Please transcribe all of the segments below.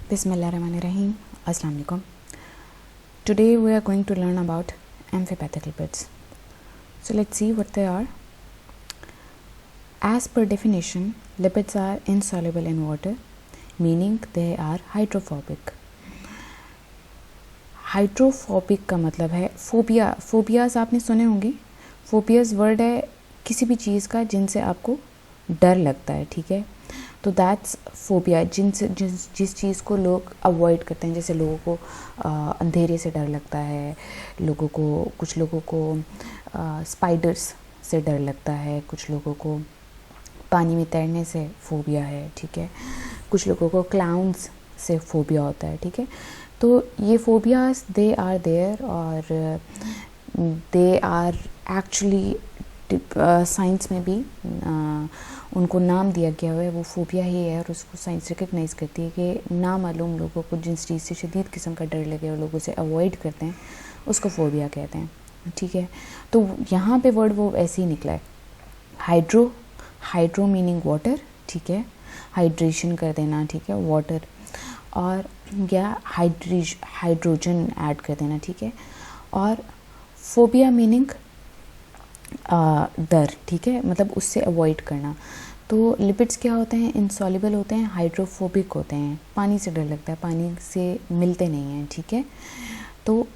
Bismillahirrahmanirrahim. Assalamu alaikum. Today we are going to learn about amphipathic lipids. So let's see what they are. As per definition, lipids are insoluble in water, meaning they are hydrophobic. Hydrophobic का मतलब है phobias आपने सुने होंगे. Phobias word है किसी भी चीज़ का जिनसे आपको डर लगता है, ठीक है. तो दैट्स फोबिया, जिस चीज़ को लोग अवॉइड करते हैं. जैसे लोगों को अंधेरे से डर लगता है, कुछ लोगों को स्पाइडर्स से डर लगता है, कुछ लोगों को पानी में तैरने से फोबिया है, ठीक है. कुछ लोगों को क्लाउन्स से फोबिया होता है, ठीक है. तो ये फोबियाज दे आर देयर और दे आर एक्चुअली साइंस में भी उनको नाम दिया गया हुआ है. वो फोबिया ही है और उसको साइंस रिकग्नाइज़ करती है कि नामालूम लोगों को जिस चीज़ से शदीद किस्म का डर लगे और लोगों से अवॉइड करते हैं उसको फोबिया कहते हैं, ठीक है. तो यहाँ पे वर्ड वो ऐसे ही निकला है. हाइड्रो मीनिंग वाटर, ठीक है. हाइड्रेशन कर देना, ठीक है, वाटर. और या हाइड्रोजन ऐड कर देना, ठीक है. और फोबिया मीनिंग डर, ठीक है, मतलब उससे अवॉइड करना. तो लिपिड्स क्या होते हैं? इनसॉल्युबल होते हैं, हाइड्रोफोबिक होते हैं. पानी से डर लगता है, पानी से मिलते नहीं हैं, ठीक है. तो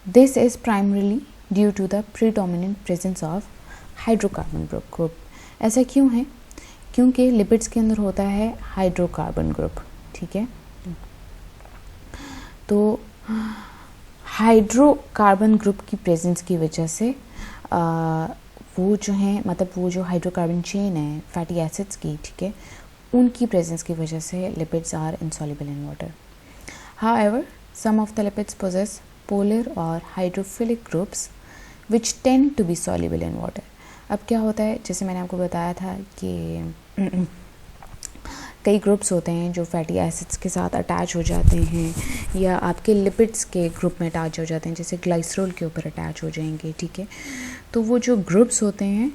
this is primarily due to the predominant presence of hydrocarbon group. ऐसा क्यों है? क्योंकि लिपिड्स के अंदर होता है हाइड्रोकार्बन ग्रुप, ठीक है. तो हाइड्रोकार्बन ग्रुप की प्रेजेंस की वजह से वो जो है, मतलब वो जो हाइड्रोकार्बन चेन है फैटी एसिड्स की, ठीक है, उनकी प्रेजेंस की वजह से lipids are insoluble in water. However some of the lipids possess polar और hydrophilic groups which tend to be soluble in water. अब क्या होता है, जैसे मैंने आपको बताया था कि कई ग्रुप्स होते हैं जो फैटी एसिड्स के साथ अटैच हो जाते हैं या आपके लिपिड्स के ग्रुप में अटैच हो जाते हैं, जैसे ग्लाइसरोल के ऊपर अटैच हो जाएंगे, ठीक है. तो वो जो ग्रुप्स होते हैं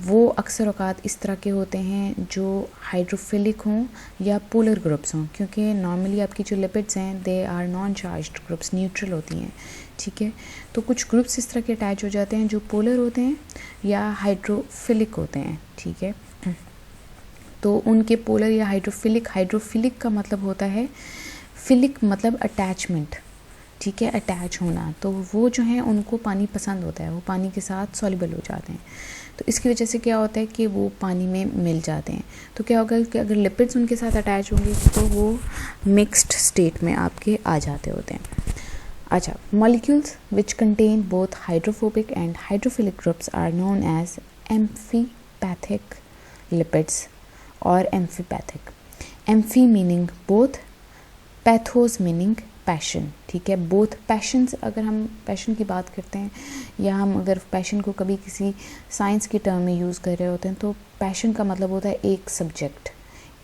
वो अक्सर औकात इस तरह के होते हैं जो हाइड्रोफिलिक हों या पोलर ग्रुप्स हों, क्योंकि नॉर्मली आपकी जो लिपिड्स हैं they are non charged groups, neutral होती हैं, ठीक है. तो कुछ ग्रुप्स इस तरह के अटैच हो जाते हैं जो पोलर होते हैं या हाइड्रोफिलिक होते हैं, ठीक है. तो उनके पोलर या हाइड्रोफिलिक का मतलब होता है, फिलिक मतलब अटैचमेंट, ठीक है, अटैच होना. तो वो जो है उनको पानी पसंद होता है, वो पानी के साथ सॉल्युबल हो जाते हैं. तो इसकी वजह से क्या होता है कि वो पानी में मिल जाते हैं. तो क्या होगा कि अगर लिपिड्स उनके साथ अटैच होंगे तो वो मिक्स्ड स्टेट में आपके आ जाते होते हैं. अच्छा, molecules which contain both hydrophobic and hydrophilic groups are known as amphipathic lipids और amphipathic. Amphi meaning both, pathos meaning passion, ठीक है. बोथ पैशंस, अगर हम पैशन की बात करते हैं या हम अगर पैशन को कभी किसी साइंस की टर्म में यूज़ कर रहे होते हैं तो पैशन का मतलब होता है एक सब्जेक्ट,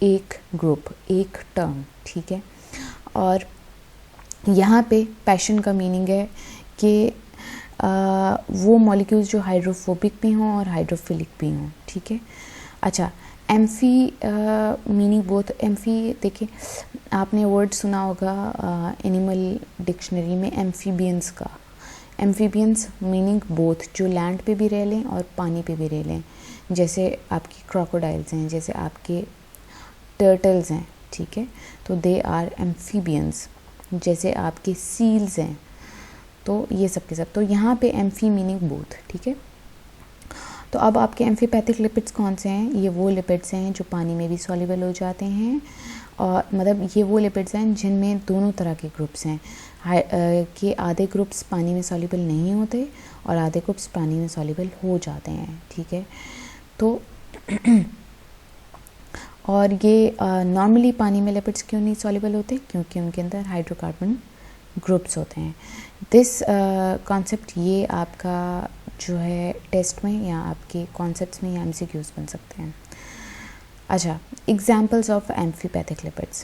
एक ग्रुप, एक टर्म, ठीक है. और यहाँ पे पैशन का मीनिंग है कि वो मॉलिक्यूल्स जो हाइड्रोफोबिक भी हों और हाइड्रोफिलिक भी हों, ठीक है. अच्छा, एम्फी मीनिंग बोथ. एम्फी देखिए, आपने वर्ड सुना होगा एनिमल डिक्शनरी में एम्फीबियंस का. एम्फीबियंस मीनिंग बोथ, जो लैंड पे भी रह लें और पानी पे भी रह लें. जैसे आपकी क्रोकोडाइल्स हैं, जैसे आपके टर्टल्स हैं, ठीक है, तो दे आर एम्फीबियंस. जैसे आपके सील्स हैं, तो ये सब के सब. तो यहाँ पे एम्फी मीनिंग बोथ, ठीक है. तो अब आपके एम्फीपैथिक लिपिड्स कौन से हैं? ये वो लिपिड्स हैं जो पानी में भी सॉल्युबल हो जाते हैं, और मतलब ये वो लिपिड्स हैं जिनमें दोनों तरह के ग्रुप्स हैं कि आधे ग्रुप्स पानी में सॉल्युबल नहीं होते और आधे ग्रुप्स पानी में सॉल्युबल हो जाते हैं, ठीक है. तो और ये नॉर्मली पानी में लिपिड्स क्यों नहीं सॉल्युबल होते? क्योंकि उनके अंदर हाइड्रोकार्बन ग्रुप्स होते हैं. दिस कॉन्सेप्ट ये आपका जो है टेस्ट में या आपके कॉन्सेप्ट्स में या एमसीक्यूज बन सकते हैं. अच्छा, एग्जांपल्स ऑफ एम्फीपैथिक लिपिड्स.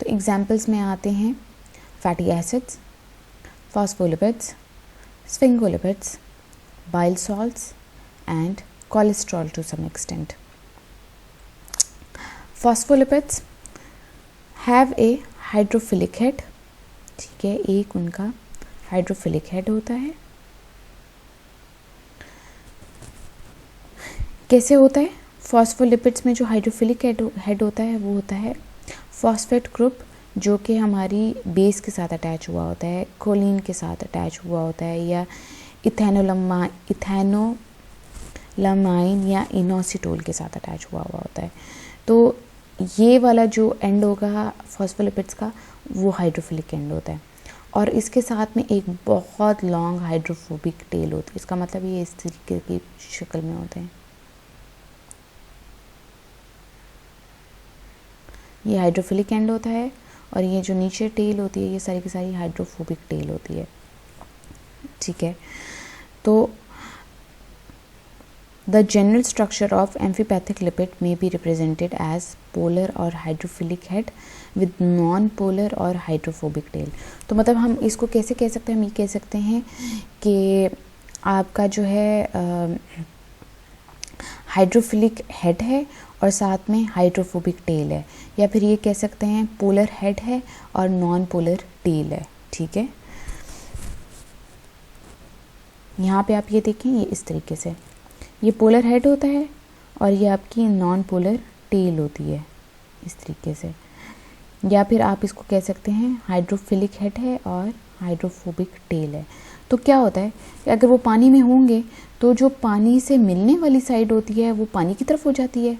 तो एग्जांपल्स में आते हैं fatty acids, phospholipids, sphingolipids, bile salts and cholesterol to some extent. Phospholipids have a hydrophilic head, ठीक है, एक उनका हाइड्रोफिलिक हेड होता है। कैसे होता है? फॉस्फोलिपिड्स में जो हाइड्रोफिलिक हेड होता है वो होता है फॉस्फेट ग्रुप, जो कि हमारी बेस के साथ अटैच हुआ होता है, कोलिन के साथ अटैच हुआ होता है, या इथेनोलमाइन या इनोसिटोल के साथ अटैच हुआ होता है। तो ये वाला जो एंड होगा फॉस्फोलिपिड्स का वो हाइड्रोफिलिक एंड होता है, और इसके साथ में एक बहुत लॉन्ग हाइड्रोफोबिक टेल होती है। इसका मतलब ये इस तरीके की शक्ल में होते हैं। ये हाइड्रोफिलिक एंड होता है, और ये जो नीचे टेल होती है ये सारी की सारी हाइड्रोफोबिक टेल होती है, ठीक है। तो the general structure of amphipathic lipid में बी रिप्रेजेंटेड एज पोलर और hydrophilic head with non polar और हाइड्रोफोबिक टेल। तो मतलब हम इसको कैसे कह सकते हैं? हम ये कह सकते हैं कि आपका जो है हाइड्रोफिलिक हेड है और साथ में हाइड्रोफोबिक टेल है, या फिर ये कह सकते हैं पोलर हेड है और नॉन पोलर टेल है, ठीक है। यहाँ पे आप ये देखें, ये इस तरीके से ये पोलर हेड होता है और ये आपकी नॉन पोलर टेल होती है, इस तरीके से। या फिर आप इसको कह सकते हैं हाइड्रोफिलिक हेड है और हाइड्रोफोबिक टेल है। तो क्या होता है कि अगर वो पानी में होंगे तो जो पानी से मिलने वाली साइड होती है वो पानी की तरफ हो जाती है,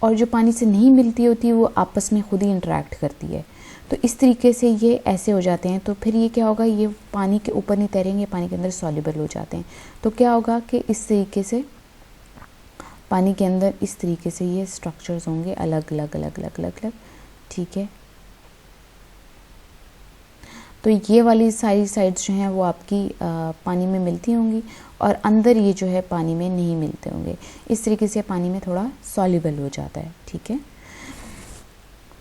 और जो पानी से नहीं मिलती होती है वो आपस में खुद ही इंटरेक्ट करती है। तो इस तरीके से ये ऐसे हो जाते हैं। तो फिर ये क्या होगा, ये पानी के ऊपर नहीं तैरेंगे, पानी के अंदर सॉल्युबल हो जाते हैं। तो क्या होगा कि इस तरीके से पानी के अंदर इस तरीके से ये स्ट्रक्चर्स होंगे, अलग अलग अलग अलग अलग अलग, ठीक है। तो ये वाली सारी साइड्स जो हैं वो आपकी पानी में मिलती होंगी, और अंदर ये जो है पानी में नहीं मिलते होंगे। इस तरीके से पानी में थोड़ा सॉल्युबल हो जाता है, ठीक है।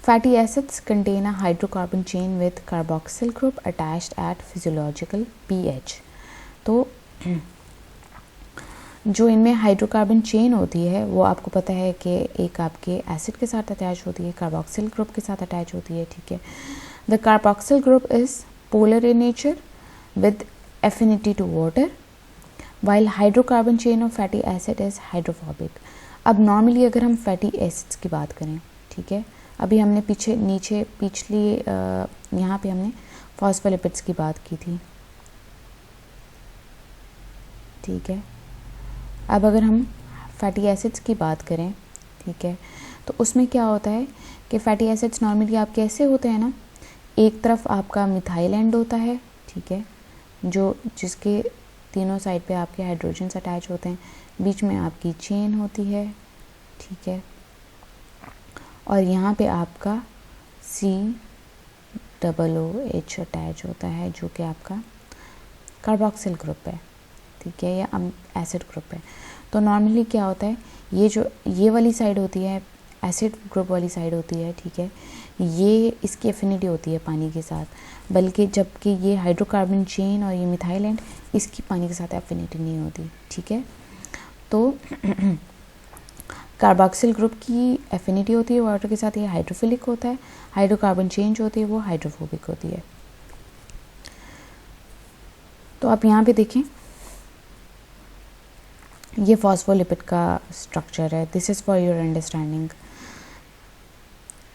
Fatty acids contain a hydrocarbon chain with carboxyl group attached eight physiological pH. तो जो इनमें हाइड्रोकार्बन चेन होती है वो आपको पता है कि एक आपके एसिड के साथ अटैच होती है, कार्बोक्सिल ग्रुप के साथ अटैच होती है, ठीक है। The carboxyl group is polar in nature with affinity to water, while hydrocarbon chain of fatty acid is hydrophobic. अब नॉर्मली अगर हम फैटी एसिड्स की बात करें, ठीक है, अभी हमने पिछली यहाँ पे हमने फॉस्फोलिपिड्स की बात की थी, ठीक है। अब अगर हम फैटी एसिड्स की बात करें, ठीक है, तो उसमें क्या होता है कि फैटी एसिड्स नॉर्मली आप कैसे होते हैं ना, एक तरफ आपका मिथाइल एंड होता है, ठीक है, जो जिसके तीनों साइड पे आपके हाइड्रोजन्स अटैच होते हैं, बीच में आपकी चेन होती है, ठीक है, और यहाँ पे आपका COOH अटैच होता है जो कि आपका कार्बोक्सिल ग्रुप है, ठीक है, या एसिड ग्रुप है। तो नॉर्मली क्या होता है, ये वाली साइड होती है, एसिड ग्रुप वाली साइड होती है, ठीक है, ये इसकी एफिनिटी होती है पानी के साथ, बल्कि जबकि ये हाइड्रोकार्बन चेन और ये मिथाइल एंड इसकी पानी के साथ एफिनिटी नहीं होती, ठीक है। तो कार्बोक्सिल ग्रुप की एफिनिटी होती है वाटर के साथ, ये हाइड्रोफिलिक होता है, हाइड्रोकार्बन चेन जो होती है वो हाइड्रोफोबिक होती है। तो आप यहाँ पे देखें, ये फॉस्फोलिपिड का स्ट्रक्चर है, this is for your understanding.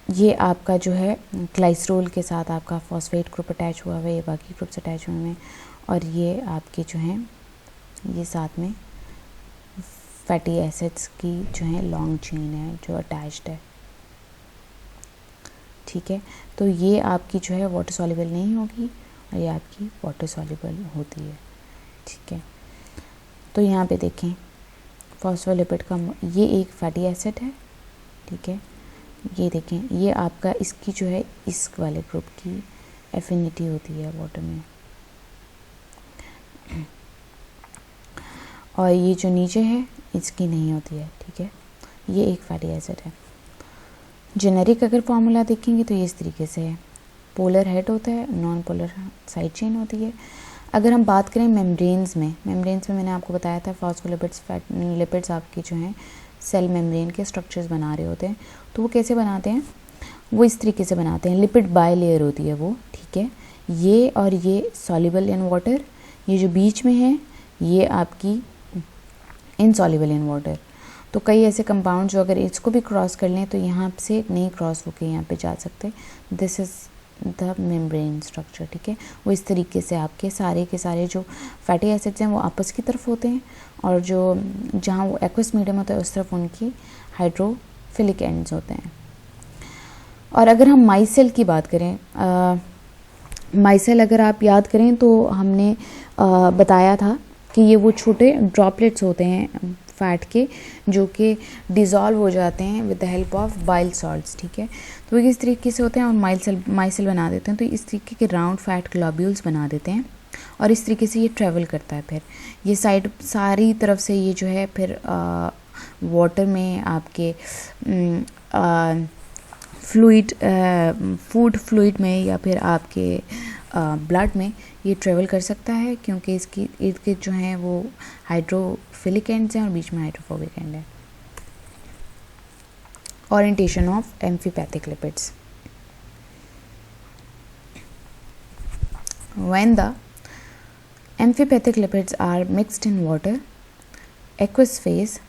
ये आपका जो है ग्लाइसरोल के साथ आपका फॉस्फेट ग्रुप अटैच हुआ हुआ है, ये बाकी ग्रुप्स अटैच हुए हैं, और ये आपके जो हैं ये साथ में फैटी एसिड्स की जो है लॉन्ग चेन है जो अटैच्ड है, ठीक है। तो ये आपकी जो है वाटर सॉल्युबल नहीं होगी और ये आपकी वाटर सॉल्युबल होती है, ठीक है। तो यहाँ पे देखें फॉस्फोलिपिड का ये एक फैटी एसिड है, ठीक है, ये देखें ये आपका इसकी जो है इस वाले ग्रुप की एफिनिटी होती है वाटर में, और ये जो नीचे है इसकी नहीं होती है, ठीक है। ये एक फैटी एसिड है। जेनेरिक अगर फार्मूला देखेंगे तो ये इस तरीके से है, पोलर हेड होता है, नॉन पोलर साइड चेन होती है। अगर हम बात करें मेम्ब्रेन्स में मैंने आपको बताया था फॉस्फोलिपिड्स लिपिड्स आपकी जो हैं सेल मेम्ब्रेन के स्ट्रक्चर्स बना रहे होते हैं। तो वो कैसे बनाते हैं, वो इस तरीके से बनाते हैं, लिपिड बाय लेयर होती है वो, ठीक है। ये और ये सॉल्युबल इन वाटर, ये जो बीच में है ये आपकी इनसॉल्युबल इन वाटर। तो कई ऐसे कंपाउंड जो अगर इसको भी क्रॉस कर लें तो यहाँ से नहीं क्रॉस होके यहाँ पे जा सकते। This is the membrane structure, ठीक है। वो इस तरीके से आपके सारे के सारे जो फैटी एसिड्स हैं वो आपस की तरफ होते हैं, और जो जहाँ वो एक्वस मीडियम होता है उस तरफ उनकी हाइड्रोफिलिक एंड्स होते हैं। और अगर हम माइसेल की बात करें, माइसेल अगर आप याद करें तो हमने बताया था कि ये वो छोटे ड्रॉपलेट्स होते हैं फैट के जो कि डिज़ोल्व हो जाते हैं with the help of bile salts, ठीक है। तो इस तरीके से होते हैं और माइसेल बना देते हैं। तो इस तरीके के राउंड फैट ग्लोब्यूल्स बना देते हैं और इस तरीके से ये ट्रेवल करता है। फिर ये साइड सारी तरफ से ये जो है फिर वाटर में आपके फ्लूइड, फूड फ्लूइड में या फिर आपके ब्लड में ये ट्रेवल कर सकता है, क्योंकि इसकी इर्द गिर्द जो हैं वो हाइड्रोफिलिक एंड्स हैं और बीच में हाइड्रोफोबिक एंड है। Orientation of amphipathic lipids. When the amphipathic lipids are mixed in water, aqueous phase,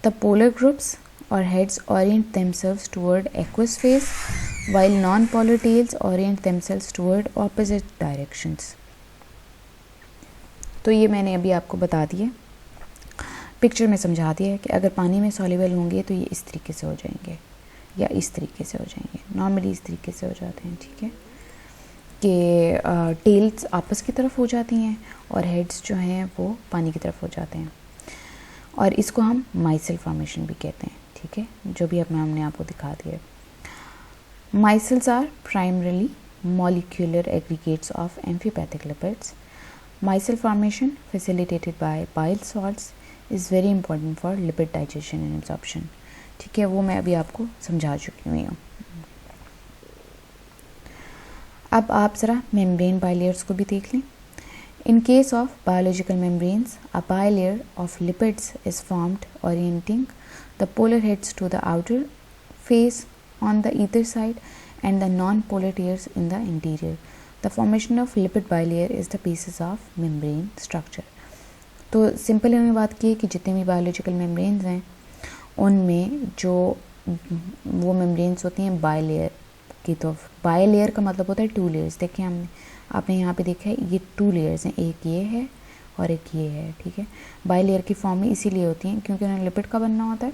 the polar groups or heads orient themselves toward aqueous phase, while non-polar tails orient themselves toward opposite directions. तो ये मैंने अभी आपको बता दिया, picture में समझा दिया है कि अगर पानी में सॉल्युबल होंगे तो ये इस तरीके से हो जाएंगे या इस तरीके से हो जाएंगे, नॉर्मली इस तरीके से हो जाते हैं, ठीक है, कि टेल्स आपस की तरफ हो जाती हैं और हेड्स जो हैं वो पानी की तरफ हो जाते हैं, और इसको हम माइसेल फॉर्मेशन भी कहते हैं, ठीक है, जो भी अपना हमने आपको दिखा दिया। Micelles are primarily molecular aggregates of amphipathic lipids. Micelle formation facilitated by bile salts is very important for lipid digestion and absorption, ठीक है, वो मैं अभी आपको समझा चुकी हुई हूँ। अब आप ज़रा मेम्ब्रेन बाइलेयर्स को भी देख लें। In case of biological membranes, a bilayer of lipids is formed orienting the polar heads to the outer face on the either side and the non-polar tears in the interior. The formation of lipid bilayer is the basis of membrane structure. तो simple इन्होंने बात की है कि जितने भी biological membranes हैं उनमें जो वो मेम्ब्रेन्स होती हैं बाइलेयर की, तो बाइलेयर का मतलब होता है 2 लेयर्स। देखिए आपने यहाँ पे देखा है ये 2 लेयर्स हैं, एक ये है और एक ये है, ठीक है। बाइलेयर की फॉर्म में इसीलिए होती हैं क्योंकि उन्हें लिपिड का बनना होता है।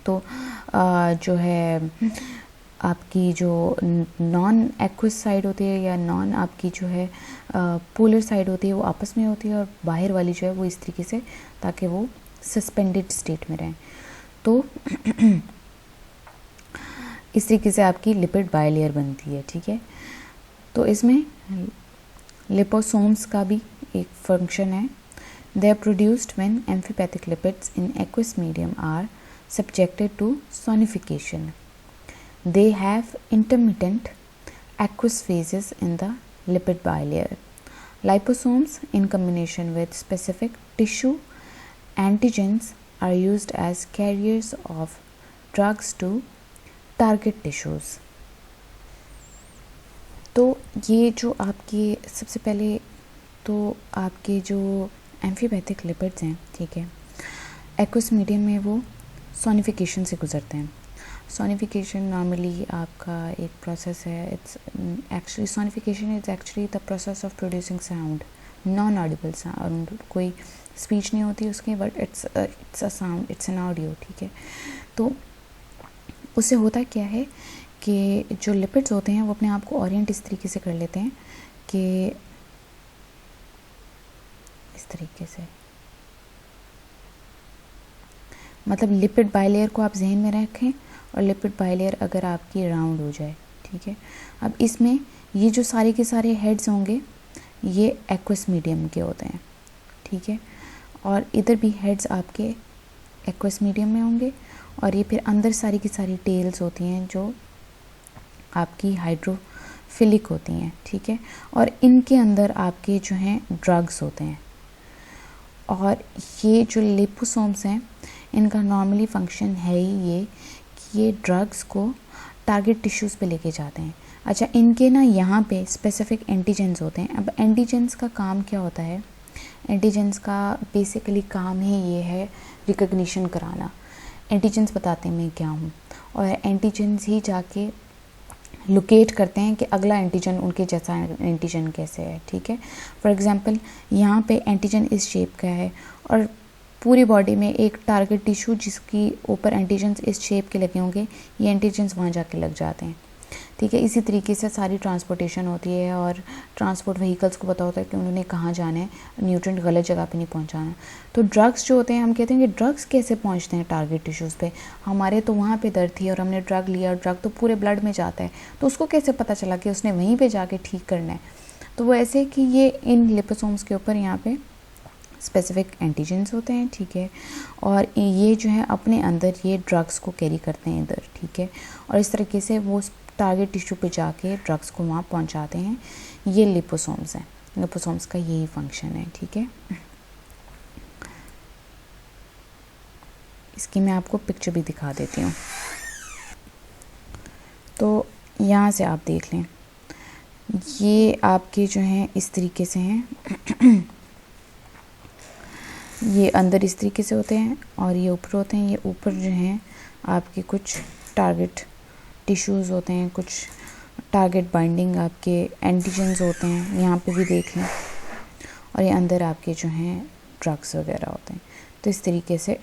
तो जो है आपकी जो नॉन एक्वस साइड होती है या नॉन आपकी जो है पोलर साइड होती है वो आपस में होती है, और बाहर वाली जो है वो इस तरीके से, ताकि वो सस्पेंडेड स्टेट में रहें। तो इस तरीके से आपकी लिपिड बाइलेयर बनती है, ठीक है। तो इसमें लिपोसोम्स का भी एक फंक्शन है। They are produced when amphipathic lipids in aqueous medium are subjected to sonification. They have intermittent aqueous phases in the lipid bilayer. Liposomes, in combination with specific tissue antigens, are used as carriers of drugs to target tissues. तो ये जो आपके सबसे पहले तो आपके जो amphipathic lipids हैं, ठीक है, एक्वस मीडियम में वो सोनिफिकेशन से गुजरते हैं। सोनिफिकेशन नॉर्मली आपका एक प्रोसेस है। It's actually sonification is actually the process of producing sound, non Audible sound, कोई स्पीच नहीं होती उसकी, but it's a sound, it's an audio, ठीक है। तो उससे होता क्या है कि जो लिपिड्स होते हैं वो अपने आप को ओरिएंट इस तरीके से कर लेते हैं कि इस तरीके से, मतलब लिपिड बाइलेयर को आप जहन में रखें और लिपिड बाइलेयर अगर आपकी राउंड हो जाए, ठीक है। अब इसमें ये जो सारे के सारे हेड्स होंगे ये एक्वस मीडियम के होते हैं, ठीक है, और इधर भी हेड्स आपके एक्वस मीडियम में होंगे, और ये फिर अंदर सारी की सारी टेल्स होती हैं जो आपकी हाइड्रोफिलिक होती हैं, ठीक है, और इनके अंदर आपके जो हैं ड्रग्स होते हैं। और ये जो लिपोसोम्स हैं इनका नॉर्मली फंक्शन है ही ये कि ये ड्रग्स को टारगेट टिश्यूज़ पे लेके जाते हैं। अच्छा, इनके ना यहाँ पे स्पेसिफिक एंटीजेंस होते हैं। अब एंटीजेंस का काम क्या होता है? एंटीजेंस का बेसिकली काम ही ये है रिकग्निशन कराना। एंटीजेंस बताते हैं मैं क्या हूँ, और एंटीजेंस ही जाके लोकेट करते हैं कि अगला एंटीजन उनके जैसा एंटीजन कैसे है। ठीक है, फॉर एग्जांपल यहाँ पे एंटीजन इस शेप का है और पूरी बॉडी में एक टारगेट टिश्यू जिसकी ऊपर एंटीजन्स इस शेप के लगे होंगे, ये एंटीजन्स वहाँ जाके लग जाते हैं। ठीक है, इसी तरीके से सारी ट्रांसपोर्टेशन होती है और ट्रांसपोर्ट व्हीकल्स को पता होता है कि उन्होंने कहाँ जाना है, न्यूट्रिएंट गलत जगह पे नहीं पहुँचाना। तो ड्रग्स जो होते हैं, हम कहते हैं कि ड्रग्स कैसे पहुँचते हैं टारगेट टिश्यूज़ पे। हमारे तो वहाँ पे दर्द थी और हमने ड्रग लिया, ड्रग तो पूरे ब्लड में जाता है, तो उसको कैसे पता चला कि उसने वहीं पर जाके ठीक करना है। तो वो ऐसे कि ये इन लिपोसोम्स के ऊपर यहाँ पे स्पेसिफिक एंटीजेंस होते हैं। ठीक है, और ये जो है अपने अंदर ये ड्रग्स को कैरी करते हैं इधर। ठीक है, और इस तरीके से वो टारगेट टिश्यू पे जाके ड्रग्स को वहाँ पहुँचाते हैं। ये लिपोसोम्स हैं, लिपोसोम्स का यही फंक्शन है। ठीक है, इसकी मैं आपको पिक्चर भी दिखा देती हूँ। तो यहाँ से आप देख लें, ये आपके जो हैं इस तरीके से हैं ये अंदर इस तरीके से होते हैं और ये ऊपर होते हैं। ये ऊपर जो हैं आपके कुछ टारगेट टिश्यूज़ होते हैं, कुछ टारगेट बाइंडिंग आपके एंटीजेंस होते हैं, यहाँ पे भी देख लें। और ये अंदर आपके जो हैं ड्रग्स वगैरह होते हैं। तो इस तरीके से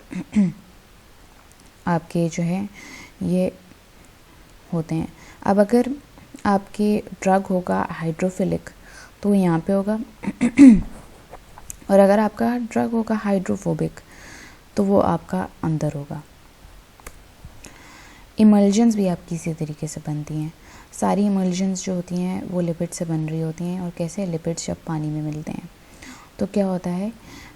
आपके जो है ये होते हैं। अब अगर आपके ड्रग होगा हाइड्रोफिलिक तो यहाँ पे होगा और अगर आपका ड्रग होगा हाइड्रोफोबिक तो वो आपका अंदर होगा। इमल्जन्स भी आपकी इसी तरीके से बनती हैं। सारी इमल्जन्स जो होती हैं वो लिपिड से बन रही होती हैं। और कैसे? लिपिड्स जब पानी में मिलते हैं तो क्या होता है,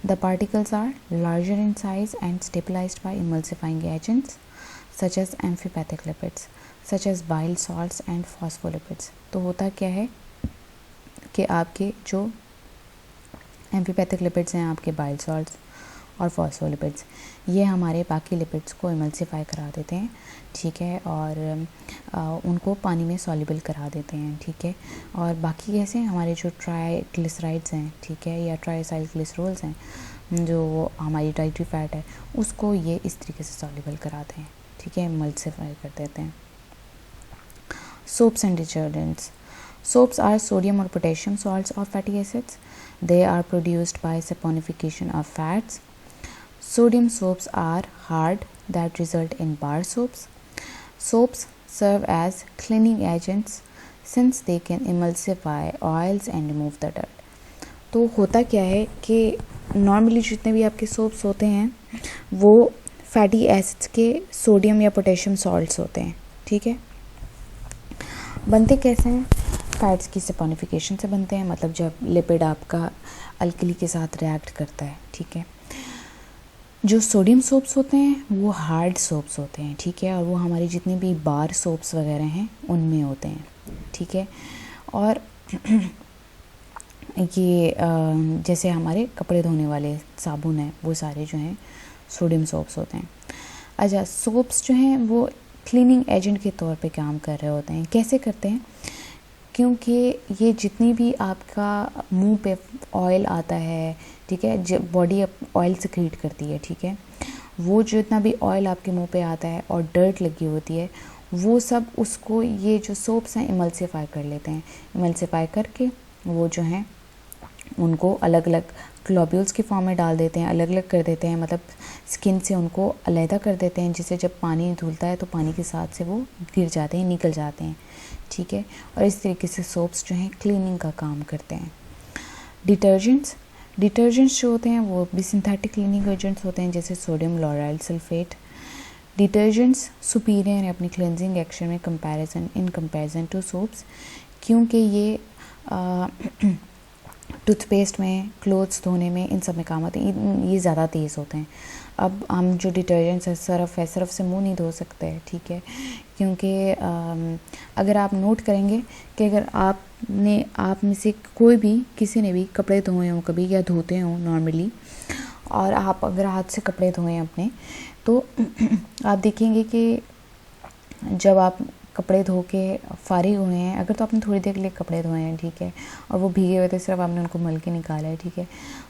the particles are larger in size and stabilized by emulsifying agents such as amphipathic lipids such as bile salts and phospholipids. तो होता क्या है कि आपके जो एम्फीपैथिक लिपिड्स हैं, आपके बाइल सॉल्ट्स और फॉस्फोलिपिड्स, ये हमारे बाकी लिपिड्स को इमल्सिफाई करा देते हैं। ठीक है, और उनको पानी में सॉल्युबल करा देते हैं। ठीक है, और बाकी कैसे हमारे जो ट्राइग्लिसराइड्स हैं, ठीक है, या ट्राइसाइल ग्लिसरोल्स हैं, जो हमारी डाइटरी फैट है, उसको ये इस तरीके से सॉल्युबल कराते हैं। ठीक है, इमल्सिफाई कर देते हैं। Soaps and detergents. Soaps are sodium or potassium salts or fatty acids. They are produced by saponification of fats. Sodium soaps are hard that result in bar soaps. Soaps serve as cleaning agents since they can emulsify oils and remove the dirt. तो होता क्या है कि normally जितने भी आपके soaps होते हैं वो फैटी एसिड्स के सोडियम या पोटेशियम सॉल्ट्स होते हैं। ठीक है, बनते कैसे हैं? फैट्स की सपोनिफिकेशन से बनते हैं, मतलब जब लिपिड आपका अल्कली के साथ रिएक्ट करता है। ठीक है, जो सोडियम सोप्स होते हैं वो हार्ड सोप्स होते हैं। ठीक है, और वो हमारी जितनी भी बार सोप्स वगैरह हैं उनमें होते हैं। ठीक है, और ये जैसे हमारे कपड़े धोने वाले साबुन हैं वो सारे जो हैं सोडियम सोप्स होते हैं। अच्छा, सोप्स जो हैं वो क्लीनिंग एजेंट के तौर पे काम कर रहे होते हैं। कैसे करते हैं? क्योंकि ये जितनी भी आपका मुंह पे ऑयल आता है, ठीक है, जब बॉडी ऑयल सिक्रीट करती है, ठीक है, वो जितना भी ऑयल आपके मुंह पे आता है और डर्ट लगी होती है वो सब उसको ये जो सोप्स हैं इमल्सिफाई कर लेते हैं। इमल्सिफाई करके वो जो हैं उनको अलग अलग ग्लोब्यूल्स की फॉर्म में डाल देते हैं, अलग अलग कर देते हैं, मतलब स्किन से उनको अलहदा कर देते हैं, जिससे जब पानी धुलता है तो पानी के साथ से वो गिर जाते हैं, निकल जाते हैं। ठीक है, और इस तरीके से सोप्स जो हैं क्लीनिंग का काम करते हैं। डिटर्जेंट्स जो होते हैं वो भी सिंथेटिक क्लीनिंग एजेंट्स होते हैं, जैसे सोडियम लॉराइल सल्फेट। डिटर्जेंट्स सुपीरियर हैं अपनी क्लेंजिंग एक्शन में इन कंपैरिजन टू सोप्स, क्योंकि ये टूथपेस्ट में, क्लोथ्स धोने में, इन सब में काम आते हैं। ये ज़्यादा तेज़ होते हैं। अब हम जो डिटर्जेंट्स है, सर्फ से मुंह नहीं धो सकते। ठीक है, क्योंकि अगर आप नोट करेंगे कि अगर आप में से कोई भी किसी ने भी कपड़े धोए हों कभी या धोते हों नॉर्मली, और आप अगर हाथ से कपड़े धोएं अपने, तो आप देखेंगे कि जब आप कपड़े धो के फारिग हुए हैं, अगर तो आपने थोड़ी देर के लिए कपड़े धोए हैं, ठीक है, और वो भीगे हुए थे, सिर्फ आपने उनको मल के निकाला है, ठीक है,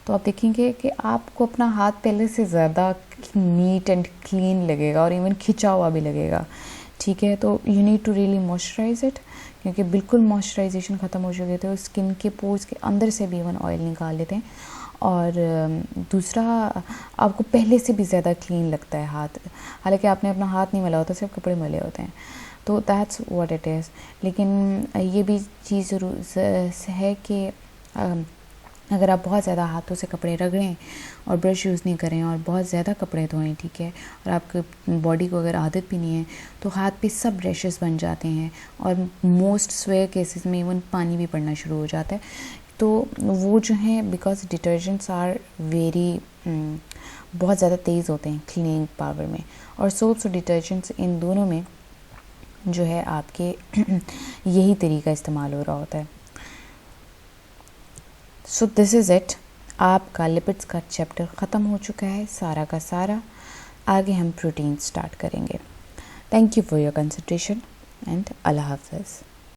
तो आप देखेंगे कि आपको अपना हाथ पहले से ज़्यादा नीट एंड क्लीन लगेगा और इवन खिंचा हुआ भी लगेगा, ठीक है। तो you need to really moisturize it, क्योंकि बिल्कुल मॉइस्चराइजेशन ख़त्म हो चुके थे, स्किन के पोर्स के अंदर से भी इवन ऑयल निकाल लेते हैं। और दूसरा, आपको पहले से भी ज़्यादा क्लीन लगता है हाथ, हालांकि आपने अपना हाथ नहीं मला होता, सिर्फ कपड़े मले होते हैं। तो दैट्स व्हाट इट इज़। लेकिन ये भी चीज़ ज़रूर है कि अगर आप बहुत ज़्यादा हाथों से कपड़े रगड़ें और ब्रश यूज़ नहीं करें और बहुत ज़्यादा कपड़े धोएं, ठीक है, और आपके बॉडी को अगर आदत भी नहीं है, तो हाथ पे सब रैशेस बन जाते हैं और मोस्ट स्वेयर केसेस में इवन पानी भी पड़ना शुरू हो जाता है। तो वो जो हैं, बिकॉज डिटर्जेंट्स आर वेरी बहुत ज़्यादा तेज़ होते हैं क्लीनिंग पावर में, और सोप्स और डिटर्जेंट्स इन दोनों में जो है आपके यही तरीका इस्तेमाल हो रहा होता है। सो दिस इज़ इट, आपका लिपिड्स का चैप्टर ख़त्म हो चुका है सारा का सारा। आगे हम प्रोटीन स्टार्ट करेंगे। Thank you for your consideration and अल्लाह हाफ़िज़।